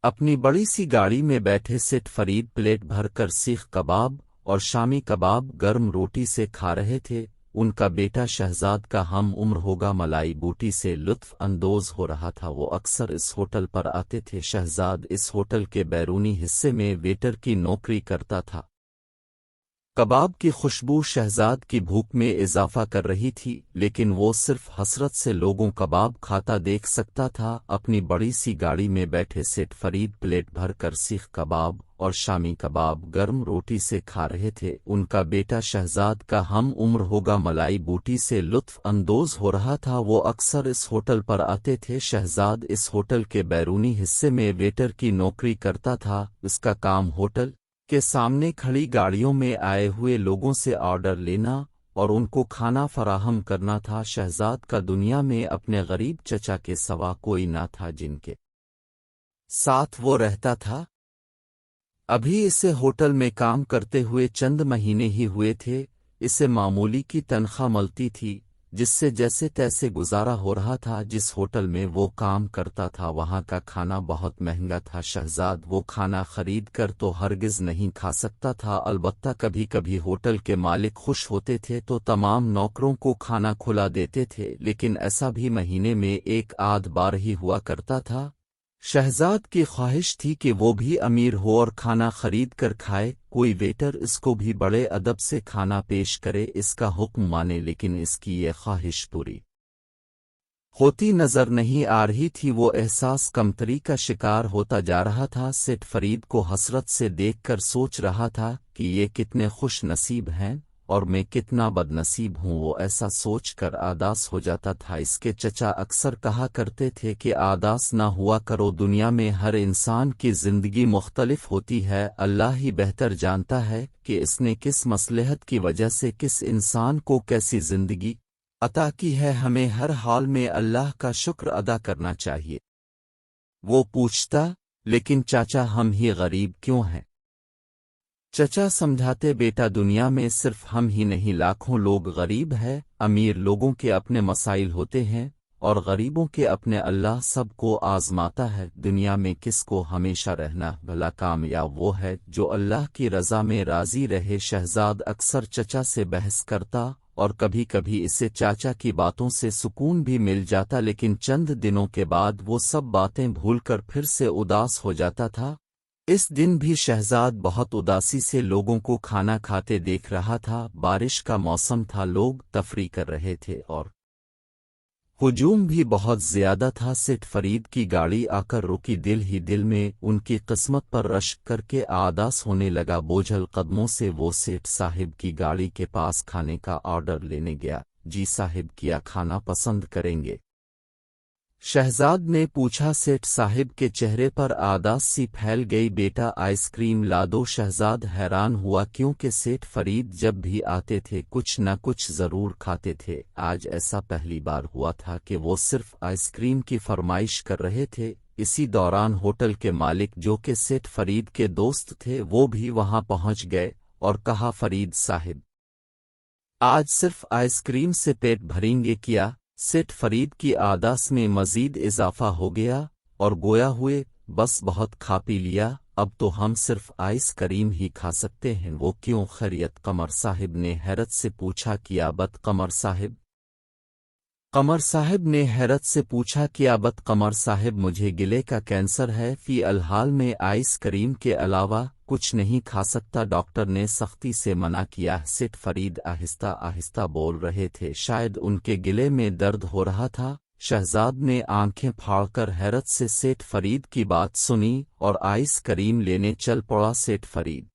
اپنی بڑی سی گاڑی میں بیٹھے سیٹ فرید پلیٹ بھر کر سیخ کباب اور شامی کباب گرم روٹی سے کھا رہے تھے۔ ان کا بیٹا شہزاد کا ہم عمر ہوگا ملائی بوٹی سے لطف اندوز ہو رہا تھا۔ وہ اکثر اس ہوٹل پر آتے تھے۔ شہزاد اس ہوٹل کے بیرونی حصے میں ویٹر کی نوکری کرتا تھا۔ کباب کی خوشبو شہزاد کی بھوک میں اضافہ کر رہی تھی، لیکن وہ صرف حسرت سے لوگوں کباب کھاتا دیکھ سکتا تھا۔ اپنی بڑی سی گاڑی میں بیٹھے سیٹ فرید پلیٹ بھر کر سیخ کباب اور شامی کباب گرم روٹی سے کھا رہے تھے۔ ان کا بیٹا شہزاد کا ہم عمر ہوگا ملائی بوٹی سے لطف اندوز ہو رہا تھا۔ وہ اکثر اس ہوٹل پر آتے تھے۔ شہزاد اس ہوٹل کے بیرونی حصے میں ویٹر کی نوکری کرتا تھا۔ اس کا کام ہوٹل کے سامنے کھڑی گاڑیوں میں آئے ہوئے لوگوں سے آرڈر لینا اور ان کو کھانا فراہم کرنا تھا۔ شہزاد کا دنیا میں اپنے غریب چچا کے سوا کوئی نہ تھا جن کے ساتھ وہ رہتا تھا۔ ابھی اسے ہوٹل میں کام کرتے ہوئے چند مہینے ہی ہوئے تھے۔ اسے معمولی کی تنخواہ ملتی تھی، جس سے جیسے تیسے گزارا ہو رہا تھا۔ جس ہوٹل میں وہ کام کرتا تھا وہاں کا کھانا بہت مہنگا تھا۔ شہزاد وہ کھانا خرید کر تو ہرگز نہیں کھا سکتا تھا، البتہ کبھی کبھی ہوٹل کے مالک خوش ہوتے تھے تو تمام نوکروں کو کھانا کھلا دیتے تھے، لیکن ایسا بھی مہینے میں ایک آدھ بار ہی ہوا کرتا تھا۔ شہزاد کی خواہش تھی کہ وہ بھی امیر ہو اور کھانا خرید کر کھائے، کوئی ویٹر اس کو بھی بڑے ادب سے کھانا پیش کرے، اس کا حکم مانے، لیکن اس کی یہ خواہش پوری ہوتی نظر نہیں آ رہی تھی۔ وہ احساس کمتری کا شکار ہوتا جا رہا تھا۔ سیٹ فرید کو حسرت سے دیکھ کر سوچ رہا تھا کہ یہ کتنے خوش نصیب ہیں اور میں کتنا بد نصیب ہوں۔ وہ ایسا سوچ کر اداس ہو جاتا تھا۔ اس کے چچا اکثر کہا کرتے تھے کہ اداس نہ ہوا کرو، دنیا میں ہر انسان کی زندگی مختلف ہوتی ہے، اللہ ہی بہتر جانتا ہے کہ اس نے کس مصلحت کی وجہ سے کس انسان کو کیسی زندگی عطا کی ہے، ہمیں ہر حال میں اللہ کا شکر ادا کرنا چاہیے۔ وہ پوچھتا، لیکن چاچا ہم ہی غریب کیوں ہیں؟ چچا سمجھاتے، بیٹا دنیا میں صرف ہم ہی نہیں لاکھوں لوگ غریب ہیں، امیر لوگوں کے اپنے مسائل ہوتے ہیں اور غریبوں کے اپنے۔ اللہ سب کو آزماتا ہے۔ دنیا میں کس کو ہمیشہ رہنا بھلا کامیاب وہ ہے جو اللہ کی رضا میں راضی رہے۔ شہزاد اکثر چچا سے بحث کرتا اور کبھی کبھی اسے چاچا کی باتوں سے سکون بھی مل جاتا، لیکن چند دنوں کے بعد وہ سب باتیں بھول کر پھر سے اداس ہو جاتا تھا۔ اس دن بھی شہزاد بہت اداسی سے لوگوں کو کھانا کھاتے دیکھ رہا تھا۔ بارش کا موسم تھا، لوگ تفریح کر رہے تھے اور ہجوم بھی بہت زیادہ تھا۔ سیٹ فرید کی گاڑی آ کر رکی، دل ہی دل میں ان کی قسمت پر رشک کر کے اداس ہونے لگا۔ بوجھل قدموں سے وہ سیٹ صاحب کی گاڑی کے پاس کھانے کا آرڈر لینے گیا۔ جی صاحب، کیا کھانا پسند کریں گے؟ شہزاد نے پوچھا۔ سیٹ صاحب کے چہرے پر اداس سی پھیل گئی۔ بیٹا آئس کریم لا دو۔ شہزاد حیران ہوا کیونکہ سیٹ فرید جب بھی آتے تھے کچھ نہ کچھ ضرور کھاتے تھے۔ آج ایسا پہلی بار ہوا تھا کہ وہ صرف آئس کریم کی فرمائش کر رہے تھے۔ اسی دوران ہوٹل کے مالک جو کہ سیٹ فرید کے دوست تھے وہ بھی وہاں پہنچ گئے اور کہا، فرید صاحب آج صرف آئس کریم سے پیٹ بھریں گے کیا؟ سیٹ فرید کی اداس میں مزید اضافہ ہو گیا اور گویا ہوئے، بس بہت کھا پی لیا، اب تو ہم صرف آئس کریم ہی کھا سکتے ہیں۔ وہ کیوں خیریت؟ قمر صاحب نے حیرت سے پوچھا۔ کیا بات قمر صاحب؟ قمر صاحب نے حیرت سے پوچھا، کیا بات قمر صاحب؟ مجھے گلے کا کینسر ہے، فی الحال میں آئس کریم کے علاوہ کچھ نہیں کھا سکتا، ڈاکٹر نے سختی سے منع کیا۔ سیٹ فرید آہستہ آہستہ بول رہے تھے، شاید ان کے گلے میں درد ہو رہا تھا۔ شہزاد نے آنکھیں پھاڑ کر حیرت سے سیٹ فرید کی بات سنی اور آئس کریم لینے چل پڑا۔ سیٹ فرید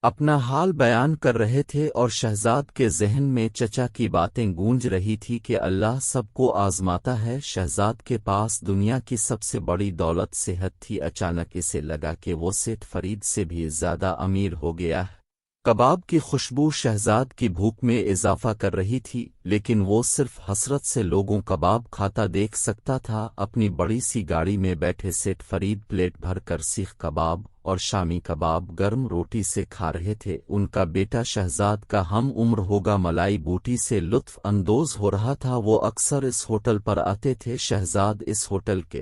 اپنا حال بیان کر رہے تھے اور شہزاد کے ذہن میں چچا کی باتیں گونج رہی تھی کہ اللہ سب کو آزماتا ہے۔ شہزاد کے پاس دنیا کی سب سے بڑی دولت صحت تھی۔ اچانک اسے لگا کہ وہ سیٹ فرید سے بھی زیادہ امیر ہو گیا ہے۔ کباب کی خوشبو شہزاد کی بھوک میں اضافہ کر رہی تھی، لیکن وہ صرف حسرت سے لوگوں کباب کھاتا دیکھ سکتا تھا۔ اپنی بڑی سی گاڑی میں بیٹھے سیٹ فرید پلیٹ بھر کر سیخ کباب اور شامی کباب گرم روٹی سے کھا رہے تھے۔ ان کا بیٹا شہزاد کا ہم عمر ہوگا ملائی بوٹی سے لطف اندوز ہو رہا تھا۔ وہ اکثر اس ہوٹل پر آتے تھے۔ شہزاد اس ہوٹل کے